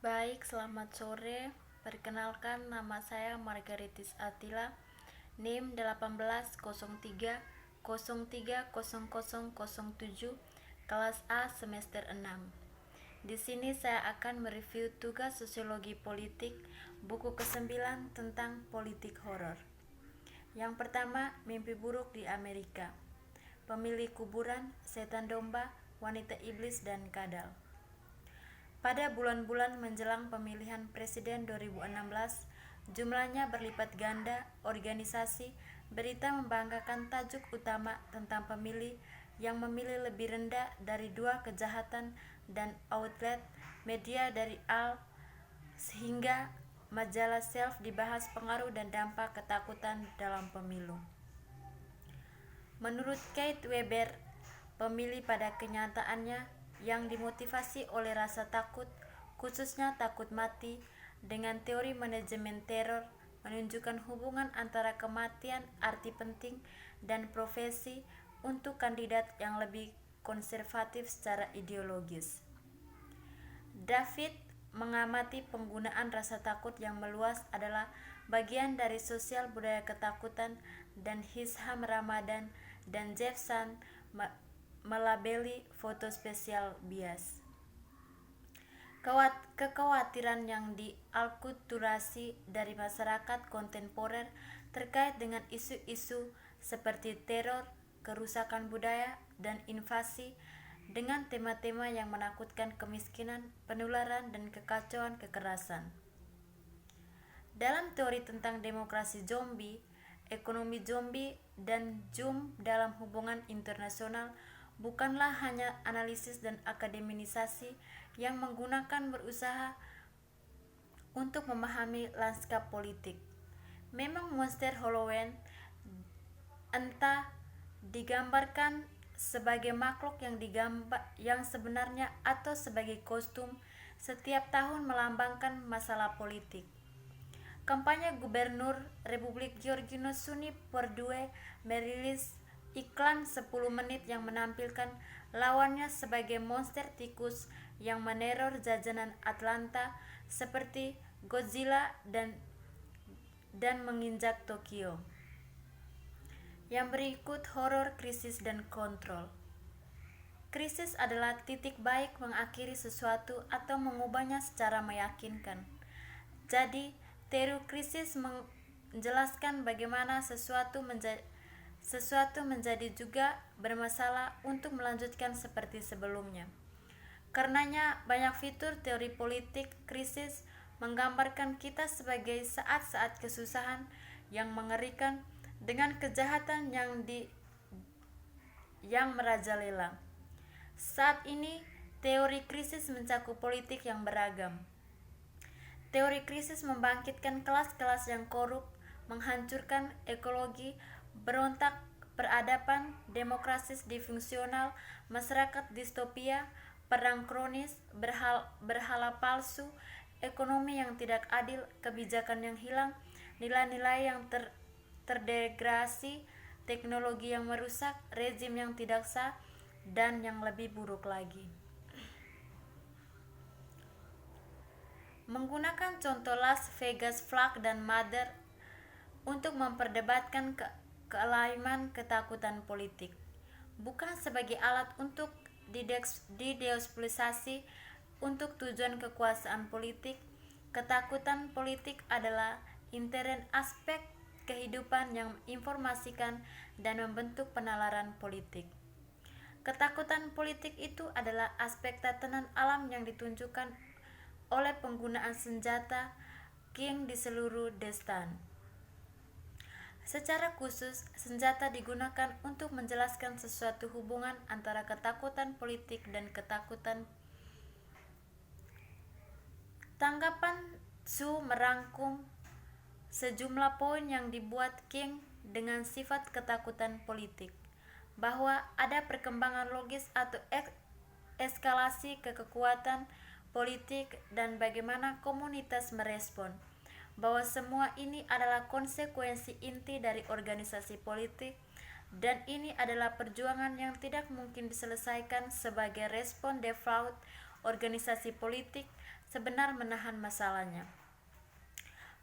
Baik, selamat sore. Perkenalkan, nama saya Margaritis Atila, NIM 1803030007, kelas A semester 6. Di sini saya akan mereview tugas sosiologi politik buku ke-9 tentang politik horor. Yang pertama, mimpi buruk di Amerika. Pemilik kuburan, setan domba, wanita iblis dan kadal. Pada bulan-bulan menjelang pemilihan presiden 2016, jumlahnya berlipat ganda. Organisasi berita membanggakan tajuk utama tentang pemilih yang memilih lebih rendah dari 2 kejahatan dan outlet media dari Al sehingga majalah Self dibahas pengaruh dan dampak ketakutan dalam pemilu. Menurut Kate Weber, pemilih pada kenyataannya yang dimotivasi oleh rasa takut, khususnya takut mati, dengan teori manajemen teror menunjukkan hubungan antara kematian, arti penting, dan profesi untuk kandidat yang lebih konservatif secara ideologis. David mengamati penggunaan rasa takut yang meluas adalah bagian dari sosial budaya ketakutan, dan Hisham Ramadan dan Jeff Sand melabeli foto spesial bias. Kekhawatiran yang diakulturasi dari masyarakat kontemporer terkait dengan isu-isu seperti teror, kerusakan budaya, dan invasi, dengan tema-tema yang menakutkan kemiskinan, penularan, dan kekacauan kekerasan. Dalam teori tentang demokrasi zombie, ekonomi zombie, dan zoom dalam hubungan internasional bukanlah hanya analisis dan akademisasi yang menggunakan berusaha untuk memahami lanskap politik. Memang monster Halloween entah digambarkan sebagai makhluk yang sebenarnya atau sebagai kostum, setiap tahun melambangkan masalah politik. Kampanye Gubernur Republik Georgia Sunny Perdue merilis iklan 10 menit yang menampilkan lawannya sebagai monster tikus yang meneror jajanan Atlanta seperti Godzilla dan menginjak Tokyo. Yang berikut horor, krisis, dan kontrol. Krisis adalah titik baik mengakhiri sesuatu atau mengubahnya secara meyakinkan. Jadi, teori krisis menjelaskan bagaimana sesuatu menjadi juga bermasalah untuk melanjutkan seperti sebelumnya. Karenanya, banyak fitur teori politik krisis menggambarkan kita sebagai saat-saat kesusahan yang mengerikan dengan kejahatan yang merajalela. Saat ini, teori krisis mencakup politik yang beragam. Teori krisis membangkitkan kelas-kelas yang korup, menghancurkan ekologi, berontak peradaban, demokrasi disfungsional, masyarakat distopia, perang kronis, berhala palsu, ekonomi yang tidak adil, kebijakan yang hilang, nilai-nilai yang terdegradasi, teknologi yang merusak, rezim yang tidak sah, dan yang lebih buruk lagi. Menggunakan contoh Las Vegas Flag dan Mother untuk memperdebatkan kealiman ketakutan politik, bukan sebagai alat untuk didepolitisasi untuk tujuan kekuasaan politik. Ketakutan politik adalah intern aspek kehidupan yang menginformasikan dan membentuk penalaran politik. Ketakutan politik itu adalah aspek tatanan alam yang ditunjukkan oleh penggunaan senjata King di seluruh destan. Secara khusus, senjata digunakan untuk menjelaskan sesuatu hubungan antara ketakutan politik dan ketakutan. Tanggapan Su merangkum sejumlah poin yang dibuat King dengan sifat ketakutan politik, bahwa ada perkembangan logis atau eskalasi kekuatan politik dan bagaimana komunitas merespon, bahwa semua ini adalah konsekuensi inti dari organisasi politik dan ini adalah perjuangan yang tidak mungkin diselesaikan sebagai respon default organisasi politik sebenar menahan masalahnya.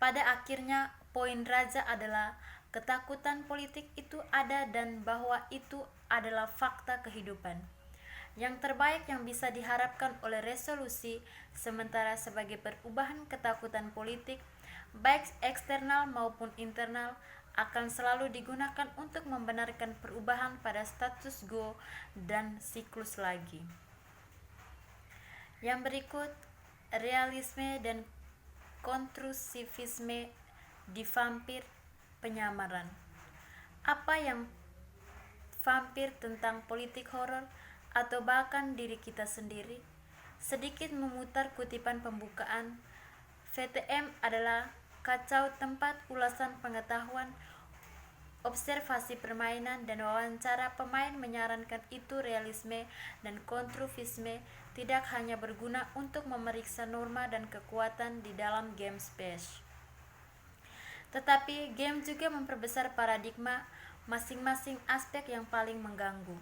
Pada akhirnya, poin raja adalah ketakutan politik itu ada dan bahwa itu adalah fakta kehidupan. Yang terbaik yang bisa diharapkan oleh resolusi, sementara sebagai perubahan ketakutan politik, baik eksternal maupun internal, akan selalu digunakan untuk membenarkan perubahan pada status quo dan siklus lagi. Yang berikut, realisme dan kontrusivisme di vampir penyamaran. Apa yang vampir tentang politik horor atau bahkan diri kita sendiri? Sedikit memutar kutipan pembukaan, VTM adalah kacau tempat ulasan pengetahuan, observasi permainan, dan wawancara pemain menyarankan itu realisme dan kontrusivisme tidak hanya berguna untuk memeriksa norma dan kekuatan di dalam game space, tetapi game juga memperbesar paradigma masing-masing aspek yang paling mengganggu.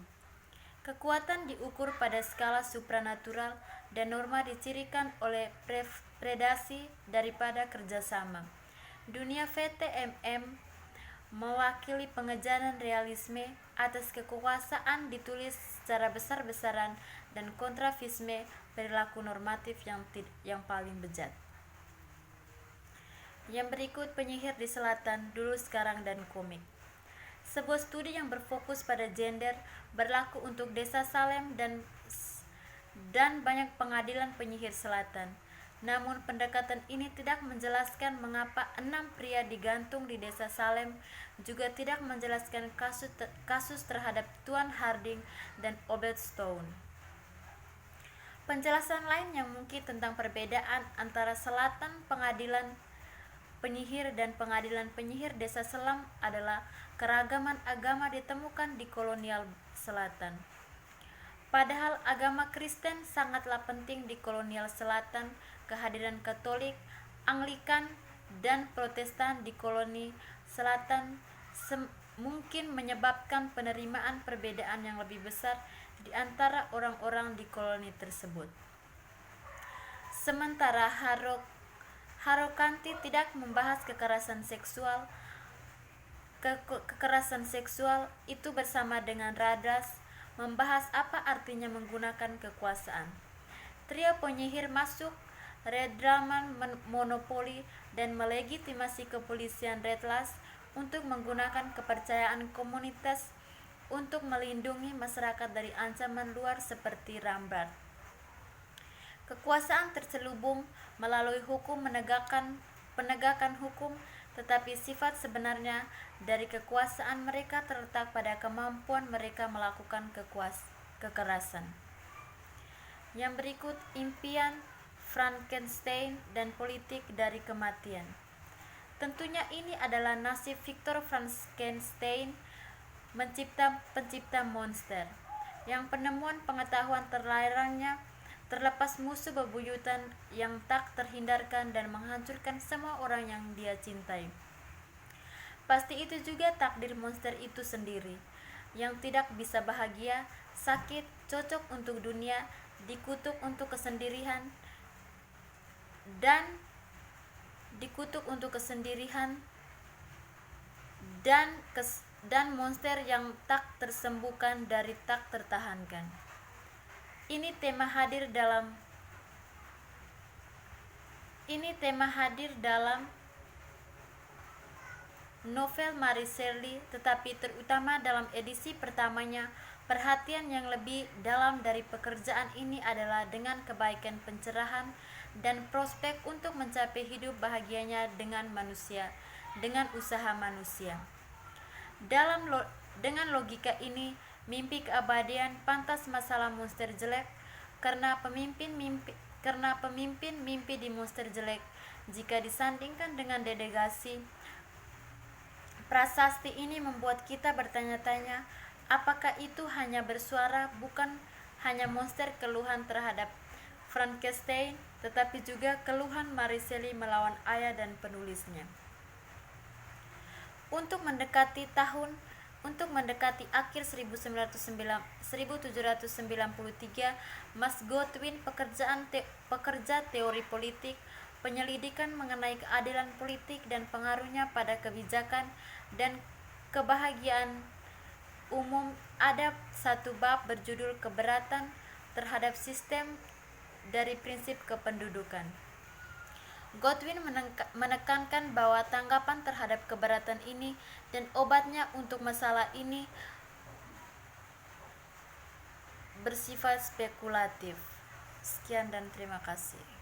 Kekuatan diukur pada skala supranatural dan norma dicirikan oleh predasi daripada kerjasama. Dunia VTMM mewakili pengejaran realisme atas kekuasaan ditulis secara besar-besaran dan kontrafisme perilaku normatif yang paling bejat. Yang berikut, penyihir di selatan, dulu, sekarang, dan komik. Sebuah studi yang berfokus pada gender berlaku untuk desa Salem dan banyak pengadilan penyihir selatan. Namun pendekatan ini tidak menjelaskan mengapa 6 pria digantung di desa Salem, juga tidak menjelaskan kasus terhadap Tuan Harding dan Obed Stone. Penjelasan lain yang mungkin tentang perbedaan antara selatan pengadilan penyihir dan pengadilan penyihir desa Selam adalah keragaman agama ditemukan di kolonial selatan. Padahal agama Kristen sangatlah penting di kolonial selatan, kehadiran Katolik, Anglikan, dan Protestan di koloni selatan mungkin menyebabkan penerimaan perbedaan yang lebih besar di antara orang-orang di koloni tersebut. Sementara Harokanti tidak membahas kekerasan seksual. Kekerasan seksual itu bersama dengan Radas membahas apa artinya menggunakan kekuasaan. Trio penyihir masuk Red Draman monopoli dan melegitimasi kepolisian Redlas untuk menggunakan kepercayaan komunitas untuk melindungi masyarakat dari ancaman luar seperti Rambert. Kekuasaan terselubung melalui hukum penegakan hukum, tetapi sifat sebenarnya dari kekuasaan mereka terletak pada kemampuan mereka melakukan kekerasan. Yang berikut, impian Frankenstein dan politik dari kematian. Tentunya ini adalah nasib Victor Frankenstein, pencipta monster, yang penemuan pengetahuan terlarangnya terlepas musuh bebuyutan yang tak terhindarkan dan menghancurkan semua orang yang dia cintai. Pasti itu juga takdir monster itu sendiri, yang tidak bisa bahagia, sakit, cocok untuk dunia, dikutuk untuk kesendirian, dan monster yang tak tersembuhkan dari tak tertahankan. Ini tema hadir dalam novel Mary Shelley, tetapi terutama dalam edisi pertamanya. Perhatian yang lebih dalam dari pekerjaan ini adalah dengan kebaikan pencerahan dan prospek untuk mencapai hidup bahagianya dengan usaha manusia. Dengan logika ini, mimpi keabadian pantas masalah monster jelek, karena pemimpin mimpi di monster jelek. Jika disandingkan dengan delegasi prasasti ini membuat kita bertanya-tanya, apakah itu hanya bersuara bukan hanya monster keluhan terhadap Frankenstein, tetapi juga keluhan Mary Shelley melawan ayah dan penulisnya. Untuk Untuk mendekati akhir 1793, Mas Godwin pekerja teori politik, penyelidikan mengenai keadilan politik dan pengaruhnya pada kebijakan dan kebahagiaan umum, ada satu bab berjudul keberatan terhadap sistem dari prinsip kependudukan. Godwin menekankan bahwa tanggapan terhadap keberatan ini dan obatnya untuk masalah ini bersifat spekulatif. Sekian dan terima kasih.